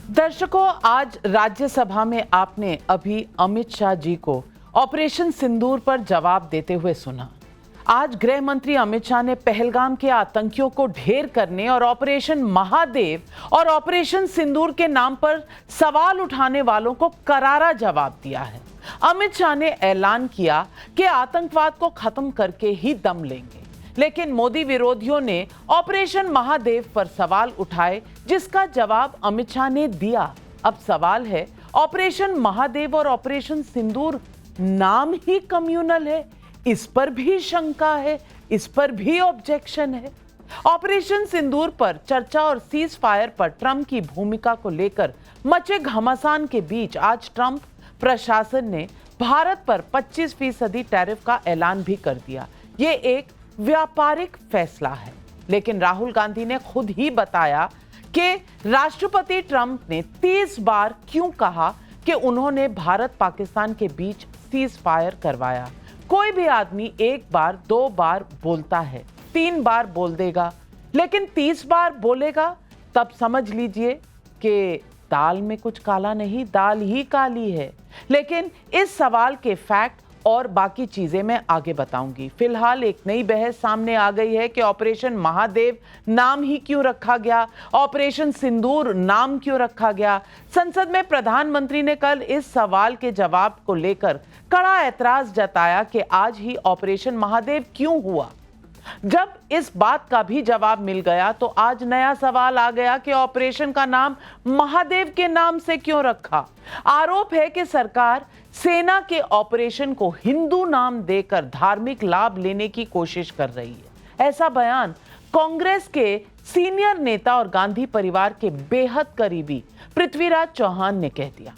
दर्शकों, आज राज्यसभा में आपने अभी अमित शाह जी को ऑपरेशन सिंदूर पर जवाब देते हुए सुना। आज गृह मंत्री अमित शाह ने पहलगाम के आतंकियों को ढेर करने और ऑपरेशन महादेव और ऑपरेशन सिंदूर के नाम पर सवाल उठाने वालों को करारा जवाब दिया है। अमित शाह ने ऐलान किया कि आतंकवाद को खत्म करके ही दम लेंगे, लेकिन मोदी विरोधियों ने ऑपरेशन महादेव पर सवाल उठाए, जिसका जवाब अमित शाह ने दिया। अब सवाल है, ऑपरेशन महादेव और ऑपरेशन सिंदूर नाम ही कम्युनल है, इस पर भी शंका है, इस पर भी ऑब्जेक्शन है। ऑपरेशन सिंदूर पर चर्चा और सीज फायर पर ट्रंप की भूमिका को लेकर मचे घमासान के बीच आज ट्रंप प्रशासन ने भारत पर 25% टैरिफ का ऐलान भी कर दिया। ये एक व्यापारिक फैसला है, लेकिन राहुल गांधी ने खुद ही बताया कि राष्ट्रपति ट्रंप ने 30 बार क्यों कहा कि उन्होंने भारत पाकिस्तान के बीच सीज फायर करवाया। कोई भी आदमी एक बार, दो बार बोलता है, 3 बार बोल देगा, लेकिन 30 बार बोलेगा तब समझ लीजिए कि दाल में कुछ काला नहीं, दाल ही काली है। लेकिन इस सवाल के फैक्ट और बाकी चीजें मैं आगे बताऊंगी। फिलहाल एक नई बहस सामने आ गई है कि ऑपरेशन महादेव नाम ही क्यों रखा गया, ऑपरेशन सिंदूर नाम क्यों रखा गया। संसद में प्रधानमंत्री ने कल इस सवाल के जवाब को लेकर कड़ा ऐतराज जताया कि आज ही ऑपरेशन महादेव क्यों हुआ। जब इस बात का भी जवाब मिल गया तो आज नया सवाल आ गया कि ऑपरेशन का नाम महादेव के नाम से क्यों रखा। आरोप है कि सरकार सेना के ऑपरेशन को हिंदू नाम देकर धार्मिक लाभ लेने की कोशिश कर रही है। ऐसा बयान कांग्रेस के सीनियर नेता और गांधी परिवार के बेहद करीबी पृथ्वीराज चौहान ने कह दिया।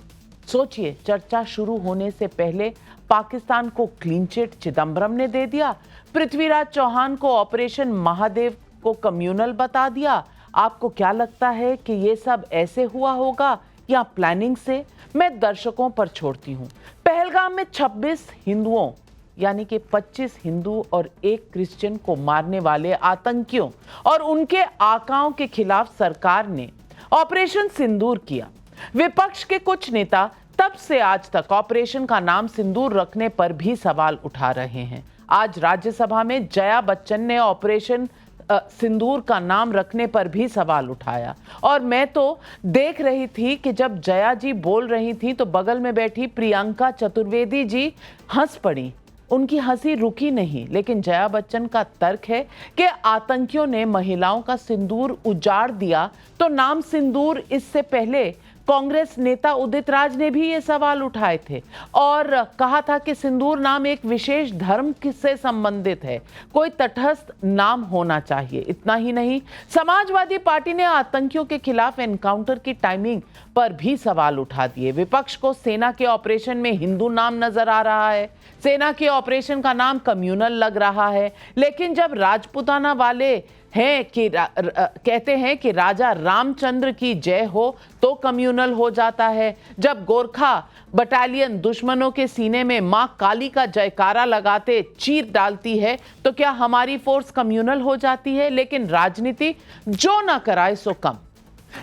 सोचिए, चर्चा शुरू होने से पहले पाकिस्तान को क्लीन चिट चिदंबरम ने दे दिया, पृथ्वीराज चौहान को ऑपरेशन महादेव को कम्युनल बता दिया। आपको क्या लगता है कि ये सब ऐसे हुआ होगा या प्लानिंग से? मैं दर्शकों पर छोड़ती हूं। पहलगाम में 26 हिंदुओं यानी कि 25 हिंदू और 1 क्रिश्चियन को मारने वाले आतंकियों और उनके आकाओं के खिलाफ सरकार ने ऑपरेशन सिंदूर किया। विपक्ष के कुछ नेता तब से आज तक ऑपरेशन का नाम सिंदूर रखने पर भी सवाल उठा रहे हैं। आज राज्यसभा में जया बच्चन ने ऑपरेशन सिंदूर का नाम रखने पर भी सवाल उठाया, और मैं तो देख रही थी कि जब जया जी बोल रही थी तो बगल में बैठी प्रियंका चतुर्वेदी जी हंस पड़ी। उनकी हंसी रुकी नहीं, लेकिन जया बच्चन का तर्क है कि आतंकियों ने महिलाओं का सिंदूर उजाड़ दिया तो नाम सिंदूर। इससे पहले कांग्रेस नेता उदित राज ने भी ये सवाल उठाए थे और कहा था कि सिंदूर नाम एक विशेष धर्म से संबंधित है, कोई तटस्थ नाम होना चाहिए। इतना ही नहीं, समाजवादी पार्टी ने आतंकियों के खिलाफ एनकाउंटर की टाइमिंग पर भी सवाल उठा दिए। विपक्ष को सेना के ऑपरेशन में हिंदू नाम नजर आ रहा है, सेना के ऑपरेशन का नाम कम्युनल लग रहा है, लेकिन जब राजपूताना वाले हैं कि कहते हैं कि राजा रामचंद्र की जय हो तो कम्युनल हो जाता है। जब गोरखा बटालियन दुश्मनों के सीने में मां काली का जयकारा लगाते चीर डालती है तो क्या हमारी फोर्स कम्युनल हो जाती है? लेकिन राजनीति जो ना कराए सो कम।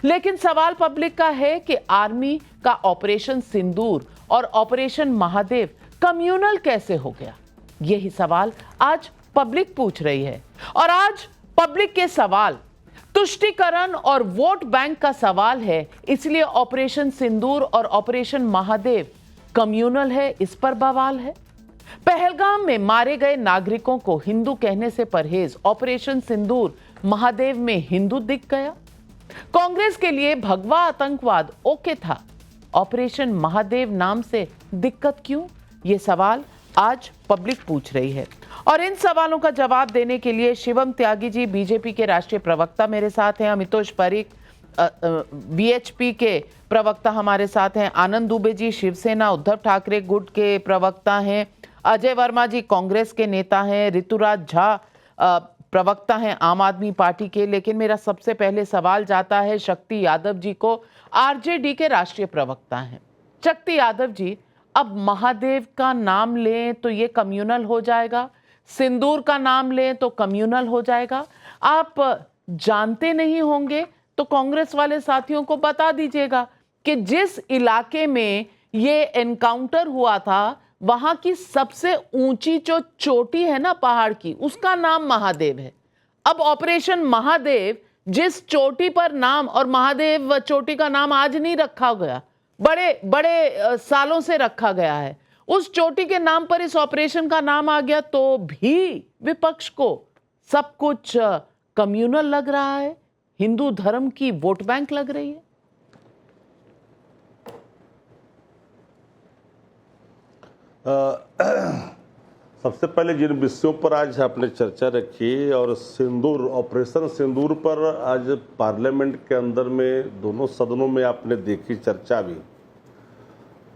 लेकिन सवाल पब्लिक का है कि आर्मी का ऑपरेशन सिंदूर और ऑपरेशन महादेव कम्युनल कैसे हो गया? यही सवाल आज पब्लिक पूछ रही है। और आज पब्लिक के सवाल तुष्टीकरण और वोट बैंक का सवाल है, इसलिए ऑपरेशन सिंदूर और ऑपरेशन महादेव कम्युनल है, इस पर बवाल है। पहलगाम में मारे गए नागरिकों को हिंदू कहने से परहेज, ऑपरेशन सिंदूर महादेव में हिंदू दिख गया। कांग्रेस के लिए भगवा आतंकवाद ओके था, ऑपरेशन महादेव नाम से दिक्कत क्यों? ये सवाल आज पब्लिक पूछ रही है। और इन सवालों का जवाब देने के लिए शिवम त्यागी जी बीजेपी के राष्ट्रीय प्रवक्ता मेरे साथ हैं, अमितोष परीख बीएचपी के प्रवक्ता हमारे साथ हैं, आनंद दुबे जी शिवसेना उद्धव ठाकरे गुट के प्रवक्ता हैं, अजय वर्मा जी कांग्रेस के नेता हैं, ऋतुराज झा प्रवक्ता हैं आम आदमी पार्टी के। लेकिन मेरा सबसे पहले सवाल जाता है शक्ति यादव जी को, आरजेडी के राष्ट्रीय प्रवक्ता हैं। शक्ति यादव जी, अब महादेव का नाम लें तो ये कम्युनल हो जाएगा, सिंदूर का नाम लें तो कम्युनल हो जाएगा। आप जानते नहीं होंगे तो कांग्रेस वाले साथियों को बता दीजिएगा कि जिस इलाके में ये एनकाउंटर हुआ था वहां की सबसे ऊंची जो चोटी है ना पहाड़ की, उसका नाम महादेव है। अब ऑपरेशन महादेव, जिस चोटी पर नाम, और महादेव चोटी का नाम आज नहीं रखा गया, बड़े बड़े सालों से रखा गया है, उस चोटी के नाम पर इस ऑपरेशन का नाम आ गया तो भी विपक्ष को सब कुछ कम्युनल लग रहा है, हिंदू धर्म की वोट बैंक लग रही है। सबसे पहले जिन विषयों पर आज आपने चर्चा रखी और सिंदूर, ऑपरेशन सिंदूर पर आज पार्लियामेंट के अंदर में दोनों सदनों में आपने देखी चर्चा भी,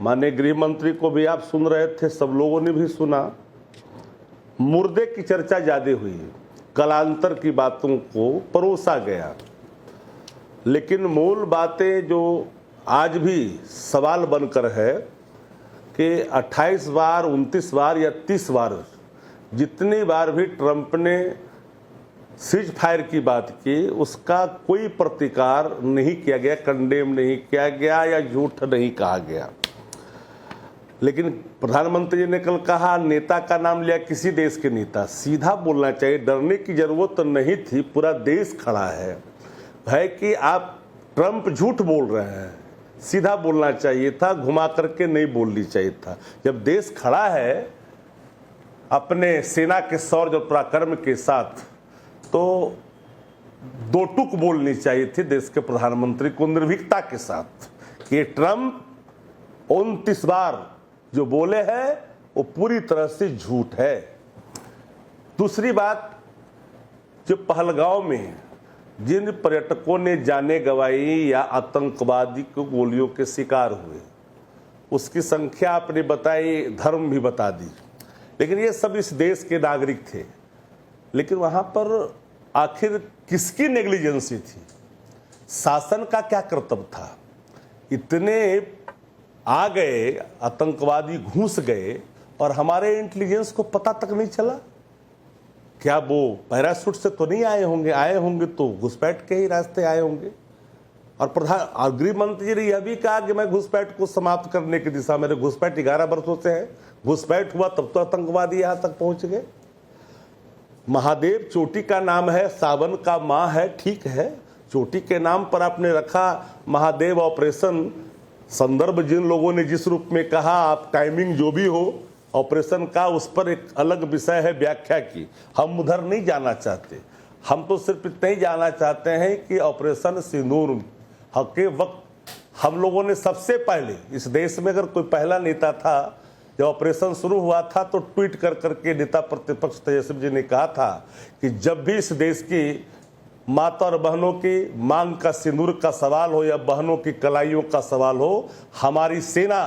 माननीय गृह मंत्री को भी आप सुन रहे थे, सब लोगों ने भी सुना। मुर्दे की चर्चा ज्यादा हुई, कलांतर की बातों को परोसा गया, लेकिन मूल बातें जो आज भी सवाल बनकर है कि 28 बार, 29 बार या 30 बार, जितनी बार भी ट्रंप ने सीज फायर की बात की, उसका कोई प्रतिकार नहीं किया गया, कंडेम नहीं किया गया या झूठ नहीं कहा गया। लेकिन प्रधानमंत्री जी ने कल कहा, नेता का नाम लिया, किसी देश के नेता, सीधा बोलना चाहिए, डरने की जरूरत तो नहीं थी, पूरा देश खड़ा है कि आप ट्रंप झूठ बोल रहे हैं, सीधा बोलना चाहिए था, घुमा करके नहीं बोलनी चाहिए था। जब देश खड़ा है अपने सेना के शौर्य और पराक्रम के साथ, तो दो टूक बोलनी चाहिए थी देश के प्रधानमंत्री को निर्भीकता के साथ कि ट्रंप 29 बार जो बोले हैं वो पूरी तरह से झूठ है। दूसरी बात, जो पहलगांव में जिन पर्यटकों ने जाने गंवाई या आतंकवादी को गोलियों के शिकार हुए, उसकी संख्या आपने बताई, धर्म भी बता दी, लेकिन ये सब इस देश के नागरिक थे। लेकिन वहां पर आखिर किसकी नेग्लिजेंसी थी? शासन का क्या कर्तव्य था? इतने आ गए आतंकवादी, घुस गए और हमारे इंटेलिजेंस को पता तक नहीं चला। क्या वो पैराशूट से तो नहीं आए होंगे? आए होंगे तो घुसपैठ के ही रास्ते आए होंगे। और गृह मंत्री जी ने यह भी कहा कि मैं घुसपैठ को समाप्त करने की दिशा, मेरे घुसपैठ 11 वर्षों से है, घुसपैठ हुआ तब तो आतंकवादी यहां तक पहुंच गए। महादेव चोटी का नाम है, सावन का माह है, ठीक है, चोटी के नाम पर आपने रखा महादेव ऑपरेशन। संदर्भ जिन लोगों ने जिस रूप में कहा, आप टाइमिंग जो भी हो ऑपरेशन का, उस पर एक अलग विषय है व्याख्या की, हम उधर नहीं जाना चाहते। हम तो सिर्फ इतना ही जानना चाहते हैं कि ऑपरेशन सिंदूर के वक्त हम लोगों ने सबसे पहले, इस देश में अगर कोई पहला नेता था, जब ऑपरेशन शुरू हुआ था तो ट्वीट कर करके नेता प्रतिपक्ष तेजस्वी जी ने कहा था कि जब भी इस देश की माता और बहनों की मांग का सिंदूर का सवाल हो या बहनों की कलाइयों का सवाल हो, हमारी सेना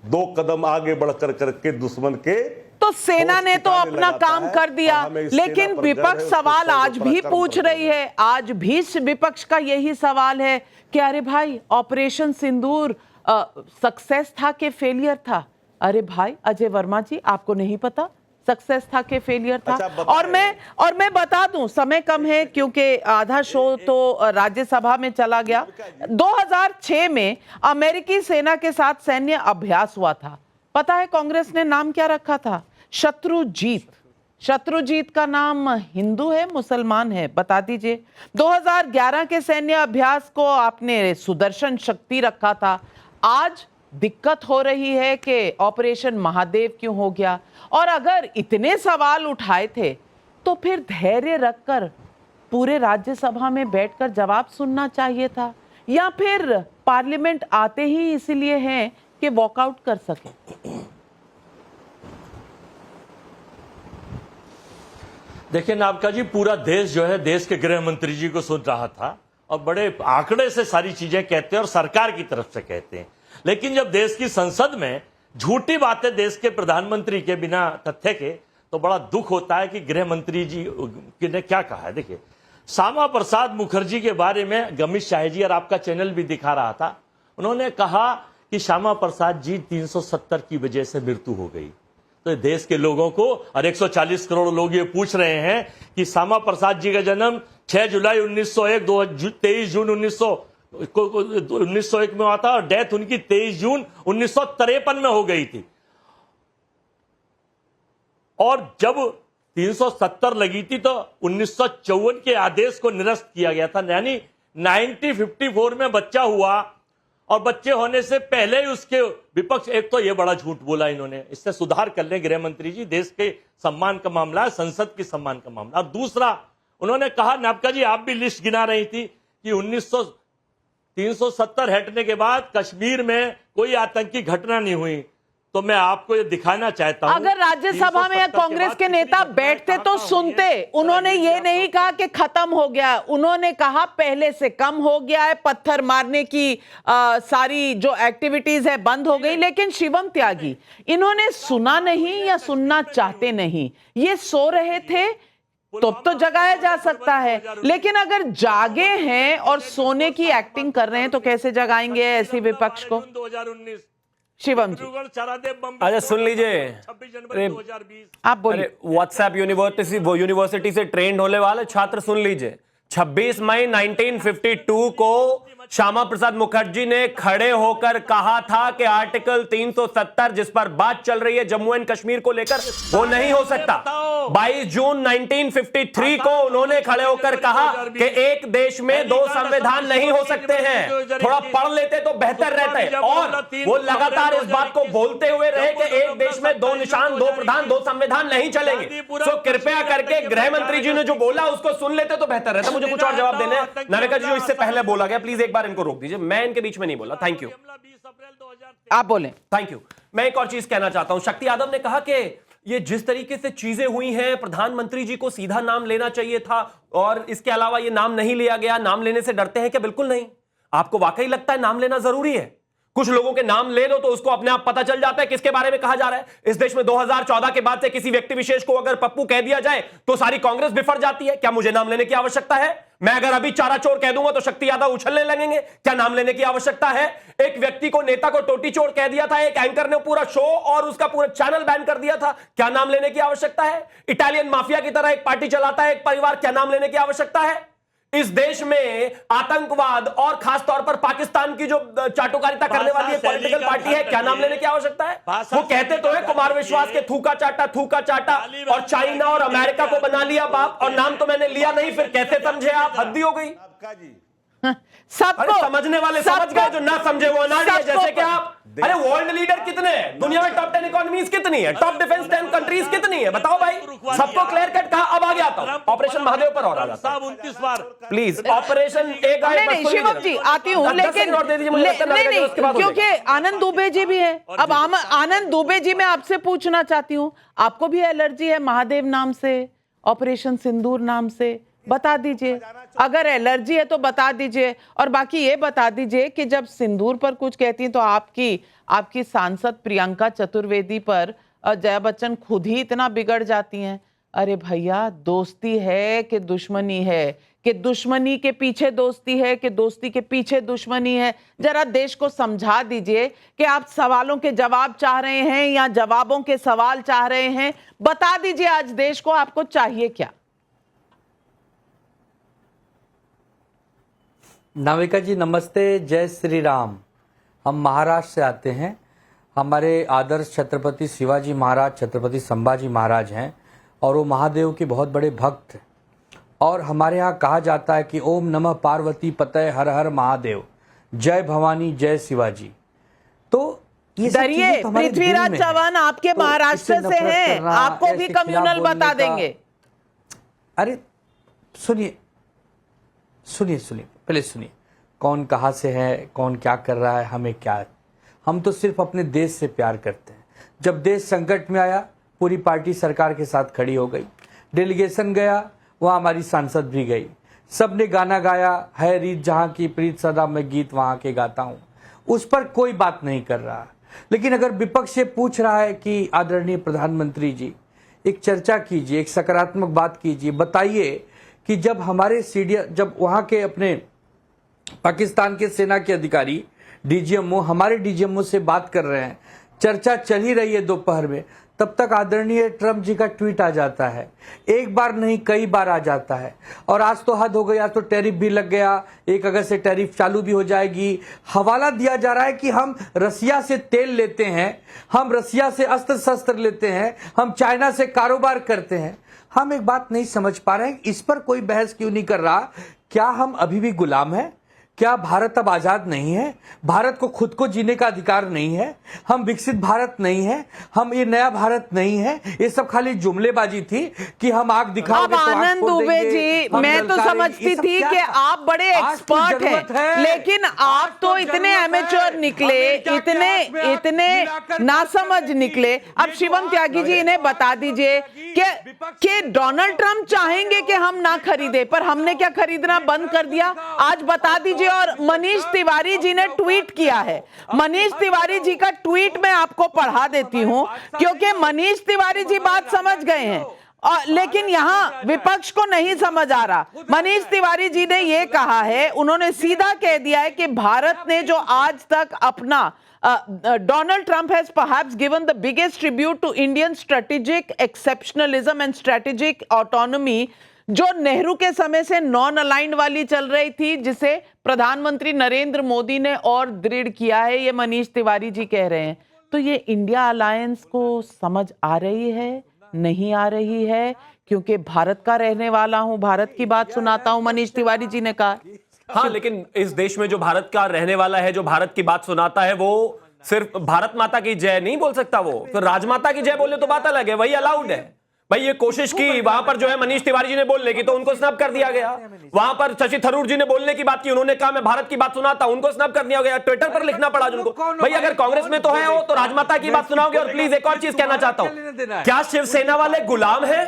2 कदम आगे बढ़कर करके दुश्मन के, तो सेना ने तो अपना काम कर दिया, लेकिन विपक्ष सवाल आज भी पूछ रही है, आज भी विपक्ष का यही सवाल है कि अरे भाई ऑपरेशन सिंदूर सक्सेस था कि फेलियर था? अरे भाई अजय वर्मा जी, आपको नहीं पता सक्सेस था कि फेलियर था? अच्छा, और मैं बता दूं, समय कम है क्योंकि आधा शो तो राज्यसभा में चला गया। 2006 में अमेरिकी सेना के साथ सैन्य अभ्यास हुआ था। पता है कांग्रेस ने नाम क्या रखा था? शत्रुजीत। शत्रुजीत का नाम हिंदू है, मुसलमान है? बता दीजिए। 2011 के सैन्य अभ्यास को आपने सुदर्शन शक्ति रखा था। आज दिक्कत हो रही है कि ऑपरेशन महादेव क्यों हो गया? और अगर इतने सवाल उठाए थे तो फिर धैर्य रखकर पूरे राज्यसभा में बैठकर जवाब सुनना चाहिए था, या फिर पार्लियामेंट आते ही इसलिए हैं कि वॉकआउट कर सके? देखिए नाबका जी, पूरा देश जो है देश के गृह मंत्री जी को सुन रहा था और बड़े आंकड़े से सारी चीजें कहते हैं और सरकार की तरफ से कहते हैं, लेकिन जब देश की संसद में झूठी बातें देश के प्रधानमंत्री के बिना तथ्य के, तो बड़ा दुख होता है कि गृह मंत्री जी ने क्या कहा है। देखिए, श्यामा प्रसाद मुखर्जी के बारे में गमित शाह जी और आपका चैनल भी दिखा रहा था, उन्होंने कहा कि श्यामा प्रसाद जी 370 की वजह से मृत्यु हो गई। तो देश के लोगों को और 140 करोड़ लोग ये पूछ रहे हैं कि श्यामा प्रसाद जी का जन्म 6 जुलाई 1901, 23 जून 1901 में हुआ था और डेथ उनकी 23 जून 1953 में हो गई थी। और जब 370 लगी थी तो 1954 के आदेश को निरस्त किया गया था, यानी 1954 में बच्चा हुआ और बच्चे होने से पहले ही उसके विपक्ष, एक तो ये बड़ा झूठ बोला इन्होंने, इससे सुधार कर लें गृह मंत्री जी, देश के सम्मान का मामला है, संसद के सम्मान का मामला। और दूसरा उन्होंने कहा, नाबका जी आप भी लिस्ट गिना रही थी कि 370 हटने के बाद कश्मीर में कोई आतंकी घटना नहीं हुई। तो मैं आपको ये दिखाना चाहता हूं, अगर राज्यसभा में कांग्रेस के नेता बैठते तो सुनते। उन्होंने ये नहीं कहा कि खत्म हो गया, उन्होंने कहा पहले से कम हो गया है, पत्थर मारने की सारी जो एक्टिविटीज है बंद हो गई। लेकिन शिवम त्यागी, इन्होंने सुना नहीं या सुनना चाहते नहीं, ये सो रहे थे तो जगाया जा सकता है, लेकिन अगर जागे हैं और सोने की एक्टिंग कर रहे हैं तो कैसे जगाएंगे ऐसी विपक्ष को? 2019 शिवम जी, अच्छा सुन लीजिए, 26 जनवरी 2020 आप बोलिए। व्हाट्सएप यूनिवर्सिटी से ट्रेंड होने वाले छात्र सुन लीजिए, 26 मई 1952 को श्यामा प्रसाद मुखर्जी ने खड़े होकर कहा था कि आर्टिकल 370 जिस पर बात चल रही है जम्मू एंड कश्मीर को लेकर, वो नहीं हो सकता। 22 जून 1953 को उन्होंने खड़े होकर कहा कि एक देश में दो संविधान नहीं हो सकते हैं। थोड़ा पढ़ लेते तो बेहतर रहता है। और वो लगातार इस बात को बोलते हुए रहे कि एक देश में दो निशान, दो प्रधान, दो संविधान नहीं चलेंगे। तो कृपया करके गृह मंत्री जी ने जो बोला उसको सुन लेते तो बेहतर रहता। मुझे कुछ और जवाब देने हैं। नाविका जी जो इससे पहले बोला गया, प्लीज एक बार इनको रोक दीजिए, मैं इनके बीच में नहीं बोला। थैंक यू, आप बोलें। Thank you. मैं एक और चीज कहना चाहता हूं, शक्ति यादव ने कहा कि ये जिस तरीके से चीजें हुई हैं, प्रधानमंत्री जी को सीधा नाम लेना चाहिए था और इसके अलावा ये नाम नहीं लिया गया, नाम लेने से डरते हैं क्या? बिल्कुल नहीं। आपको वाकई लगता है नाम लेना जरूरी है? कुछ लोगों के नाम ले लो तो उसको अपने आप पता चल जाता है किसके बारे में कहा जा रहा है। इस देश में 2014 के बाद से किसी व्यक्ति विशेष को अगर पप्पू कह दिया जाए तो सारी कांग्रेस बिफर जाती है। क्या मुझे नाम लेने की आवश्यकता है? मैं अगर अभी चारा चोर कह दूंगा तो शक्ति यादव उछलने लगेंगे। क्या नाम लेने की आवश्यकता है? एक व्यक्ति को, नेता को टोटी चोर कह दिया था एक एंकर ने, पूरा शो और उसका पूरा चैनल बैन कर दिया था। क्या नाम लेने की आवश्यकता है? इटालियन माफिया की तरह एक पार्टी चलाता है एक परिवार, क्या नाम लेने की आवश्यकता है? इस देश में आतंकवाद और खास तौर पर पाकिस्तान की जो चाटुकारिता करने वाली एक पॉलिटिकल पार्टी है, क्या नाम लेने की आवश्यकता है? वो कहते तो है कुमार विश्वास के थूका चाटा और चाइना और अमेरिका को बना लिया बाप, और नाम तो मैंने लिया नहीं, फिर कैसे समझे आप? हद्दी हो गई। सबको समझने वाले समझ गए, जो ना समझे वो अनाड़ी है। जैसे कि आप, अरे वर्ल्ड लीडर कितने हैं दुनिया में? टॉप 10 इकोनॉमीज कितनी है? टॉप डिफेंस 10 कंट्रीज कितनी है? बताओ भाई। सबको क्लियर कट कहा। अब आगे आता हूं ऑपरेशन महादेव पर और आ जाता हूं। 29 बार प्लीज ऑपरेशन एक नहीं, शिवम जी आती हूँ, लेकिन नहीं, क्योंकि आनंद दुबे जी भी है। अब आनंद दुबे जी मैं आपसे पूछना चाहती हूँ, आपको भी एलर्जी है महादेव नाम से, ऑपरेशन सिंदूर नाम से? बता दीजिए, अगर एलर्जी है तो बता दीजिए। और बाकी ये बता दीजिए कि जब सिंदूर पर कुछ कहती हैं तो आपकी सांसद प्रियंका चतुर्वेदी पर जया बच्चन खुद ही इतना बिगड़ जाती हैं। अरे भैया, दोस्ती है कि दुश्मनी है? कि दुश्मनी के पीछे दोस्ती है कि दोस्ती के पीछे दुश्मनी है? जरा देश को समझा दीजिए कि आप सवालों के जवाब चाह रहे हैं या जवाबों के सवाल चाह रहे हैं। बता दीजिए आज देश को आपको चाहिए क्या? नाविका जी नमस्ते, जय श्री राम। हम महाराष्ट्र से आते हैं। हमारे आदर्श छत्रपति शिवाजी महाराज, छत्रपति संभाजी महाराज हैं और वो महादेव के बहुत बड़े भक्त हैं। और हमारे यहाँ कहा जाता है कि ओम नमः पार्वती पतये हर हर महादेव, जय भवानी जय शिवाजी। तो ये डरिए, पृथ्वीराज चौहान आपके महाराष्ट्र से हैं, आपको भी कम्युनल बता देंगे। अरे सुनिए, पहले सुनिए, कौन कहाँ से है, कौन क्या कर रहा है, हमें क्या है? हम तो सिर्फ अपने देश से प्यार करते हैं। जब देश संकट में आया, पूरी पार्टी सरकार के साथ खड़ी हो गई। डेलीगेशन गया, वहाँ हमारी सांसद भी गई। सबने गाना गाया, है रीत जहाँ की प्रीत सदा, मैं गीत वहाँ के गाता हूँ। उस पर कोई बात नहीं कर रहा। लेकिन अगर विपक्ष से पूछ रहा है कि आदरणीय प्रधानमंत्री जी एक चर्चा कीजिए, एक सकारात्मक बात कीजिए, बताइए कि जब हमारे जब वहाँ के अपने पाकिस्तान के सेना के अधिकारी डीजीएमओ हमारे डीजीएमओ से बात कर रहे हैं चर्चा चल ही रही है दोपहर में, तब तक आदरणीय ट्रंप जी का ट्वीट आ जाता है। एक बार नहीं कई बार आ जाता है। और आज तो हद हो गई, आज तो टैरिफ भी लग गया, 1 अगस्त से टैरिफ चालू भी हो जाएगी। हवाला दिया जा रहा है कि हम रसिया से तेल लेते हैं, हम रसिया से अस्त्र शस्त्र लेते हैं, हम चाइना से कारोबार करते हैं। हम एक बात नहीं समझ पा रहे हैं, इस पर कोई बहस क्यों नहीं कर रहा? क्या हम अभी भी गुलाम हैं? क्या भारत अब आजाद नहीं है? भारत को खुद को जीने का अधिकार नहीं है? हम विकसित भारत नहीं है? हम ये नया भारत नहीं है? ये सब खाली जुमलेबाजी थी कि हम आग दिखाओगे अब तो आग आनंद फोड़ दुबे देंगे, जी, हम मैं तो ललकारेंगे। समझती ये सब थी क्या कि था? आप बड़े आज तो एक्सपर्ट जरूरत है। हैं, लेकिन आज आप तो इतने जरूरत एमेच्योर है। निकले, अमेरिका के हाथ में हाथ इतने मिलाकर नासमझ करने निकले। की अब शिवम त्यागी जी, इन्हें बता दीजिए कि डोनाल्ड ट्रंप चाहेंगे कि हम ना खरीदे, पर हमने क्या खरीदना बंद कर दिया? आज बता दीजिए। और मनीष तिवारी जी ने ट्वीट किया है। मनीष तिवारी जी का ट्वीट मैं आपको पढ़ा देती हूं, क्योंकि मनीष तिवारी जी बात समझ गए हैं, लेकिन यहां विपक्ष को नहीं समझ आ रहा। मनीष तिवारी जी ने यह कहा है, उन्होंने सीधा कह दिया है कि भारत ने जो आज तक अपना Donald Trump has perhaps given the biggest tribute to Indian strategic exceptionalism and strategic autonomy, जो नेहरू के समय से नॉन अलाइंड वाली चल रही थी, जिसे प्रधानमंत्री नरेंद्र मोदी ने और दृढ़ किया है। ये मनीष तिवारी जी कह रहे हैं। तो ये इंडिया अलायंस को समझ आ रही है, नहीं आ रही है? क्योंकि भारत का रहने वाला हूं, भारत की बात सुनाता हूं, मनीष तिवारी जी ने कहा। हाँ, लेकिन इस देश में जो भारत का रहने वाला है, जो भारत की बात सुनाता है, वो सिर्फ भारत माता की जय नहीं बोल सकता। वो तो राजमाता की जय बोले तो बात अलग है, वही अलाउड है। भाई ये कोशिश की वहां पर जो है मनीष तिवारी जी ने बोलने की, तो उनको स्नैप कर दिया गया। वहां पर शशि थरूर जी ने बोलने की बात की, उन्होंने कहा मैं भारत की बात सुनाता, उनको स्नैप कर दिया गया। ट्विटर पर लिखना पड़ा उनको। भाई अगर कांग्रेस में तो है वो, तो राजमाता की बात सुनाओगे। और प्लीज एक और चीज कहना चाहता हूं, क्या शिवसेना वाले गुलाम है?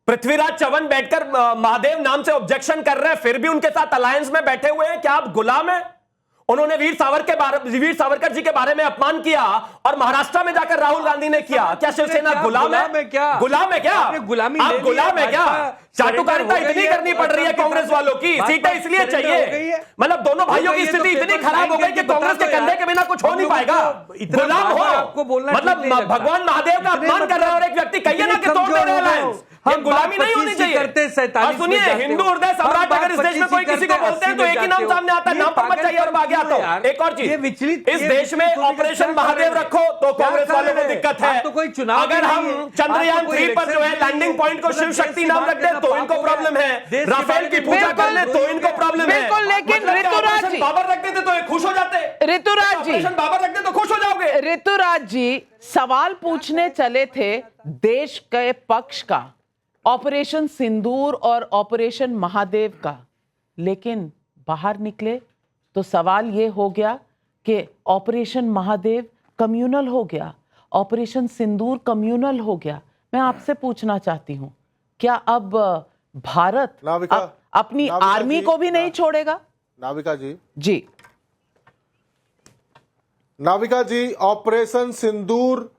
पृथ्वीराज चव्हाण बैठकर महादेव नाम से ऑब्जेक्शन कर रहे हैं, फिर भी उनके साथ अलायंस में बैठे हुए हैं। क्या आप गुलाम हैं? उन्होंने वीर सावरकर जी के बारे में अपमान किया और महाराष्ट्र में जाकर राहुल गांधी ने किया। क्या शिवसेना गुलाम है? क्या गुलाम है? क्या गुलामी आप गुलाम है? क्या चाटुकारिता इतनी करनी पड़ रही है कांग्रेस वालों की? सीटें इसलिए चाहिए, मतलब दोनों भाइयों की स्थिति इतनी खराब हो गई कि कांग्रेस के कंधे के बिना कुछ हो नहीं पाएगा। गुलाम हो, मतलब भगवान महादेव का अपमान कर रहे हैं और एक व्यक्ति कहिए ना कि तोड़ दे रहे हैं। ये गुलामी नहीं होनी चाहिए। और सुनिए, हिंदू हृदय सम्राट अगर इस देश में कोई किसी को बोलते हैं तो एक ही नाम सामने आता है, नाम पर मत चाहिए और आगे आता हूं। एक और चीज, इस देश में ऑपरेशन महादेव रखो तो कांग्रेस वालों को दिक्कत है। अगर हम चंद्रयान 3 पर जो है लैंडिंग पॉइंट को शिव शक्ति नाम रख दे तो इनको प्रॉब्लम है, राफेल की पूजा कर ले तो इनको प्रॉब्लम है। बिल्कुल, लेकिन ऋतुराज जी, बाबर रख देते तो ये खुश हो जाते। ऋतुराज जी, बाबर रख दे तो खुश हो जाओगे। ऋतुराज जी सवाल पूछने चले थे देश के पक्ष का, ऑपरेशन सिंदूर और ऑपरेशन महादेव का, लेकिन बाहर निकले तो सवाल यह हो गया कि ऑपरेशन महादेव कम्युनल हो गया, ऑपरेशन सिंदूर कम्युनल हो गया। मैं आपसे पूछना चाहती हूं, क्या अब भारत अपनी आर्मी को भी नहीं छोड़ेगा? नाविका जी जी, नाविका जी, ऑपरेशन सिंदूर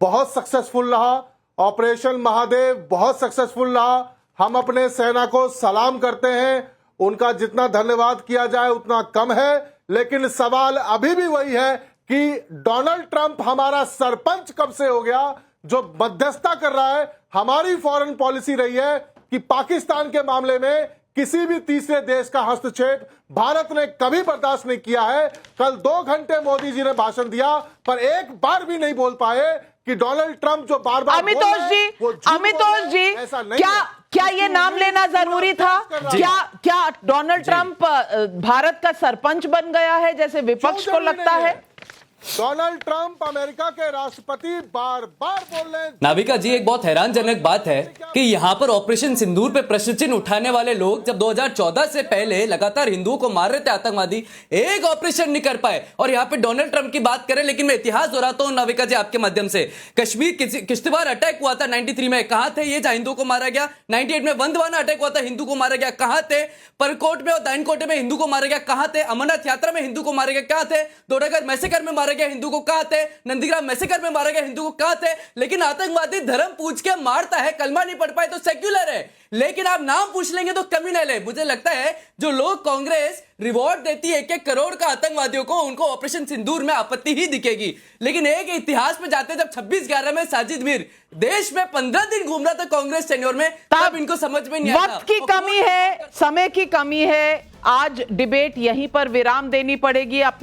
बहुत सक्सेसफुल रहा, ऑपरेशन महादेव बहुत सक्सेसफुल रहा। हम अपने सेना को सलाम करते हैं, उनका जितना धन्यवाद किया जाए उतना कम है। लेकिन सवाल अभी भी वही है कि डोनाल्ड ट्रंप हमारा सरपंच कब से हो गया, जो मध्यस्थता कर रहा है। हमारी फॉरेन पॉलिसी रही है कि पाकिस्तान के मामले में किसी भी तीसरे देश का हस्तक्षेप भारत ने कभी बर्दाश्त नहीं किया है। कल 2 घंटे मोदी जी ने भाषण दिया, पर एक बार भी नहीं बोल पाए कि डोनाल्ड ट्रंप जो बार-बार अमितोष जी, क्या ये नाम लेना जरूरी था? क्या डोनाल्ड ट्रंप भारत का सरपंच बन गया है जैसे विपक्ष को लगता है? डोनाल्ड ट्रंप अमेरिका के राष्ट्रपति बार-बार बोल रहे हैं। नाविका जी, एक बहुत हैरानजनक बात है कि यहाँ पर ऑपरेशन सिंदूर पे प्रश्न चिन्ह उठाने वाले लोग जब 2014 से पहले लगातार हिंदुओं को मार रहे थे आतंकवादी, एक ऑपरेशन नहीं कर पाए, और यहाँ पे डोनाल्ड ट्रंप की बात करें। लेकिन मैं इतिहास दोहराता हूँ नाविका जी आपके माध्यम से। कश्मीर किश्तवाड़ अटैक हुआ था 93 में, कहां थे ये जहां हिंदुओं को मारा गया? 98 में वंदवाना अटैक हुआ था, हिंदू को मारा गया, कहां थे? परकोट में और दाइनकोटे में हिंदू को मारा गया, कहां थे? अमरनाथ यात्रा में हिंदू को मारा गया, क्या थे? दोडागर मैसेकर में मारा गया हिंदू को कहा थे, नंदीग्राम मैसेकर में मारा गया हिंदू को कहा थे, लेकिन आतंकवादी धर्म पूछ के मारता है, कलमा नहीं पढ़ पाए तो सेक्युलर है, लेकिन आप नाम पूछ लेंगे तो कम्युनल है। मुझे लगता है जो लोग कांग्रेस रिवॉर्ड देती है 1-1 करोड़ का आतंकवादियों को, उनको ऑपरेशन सिंदूर में आपत्ति ही दिखेगी। लेकिन एक इतिहास में जाते जब 26/11 में साजिद मीर देश में 15 दिन घूम रहा था कांग्रेस टेन्योर में, तब इनको समझ में नहीं आया। वक्त की कमी है, समय की कमी है। आज डिबेट यहीं पर विराम देनी पड़ेगी। अपने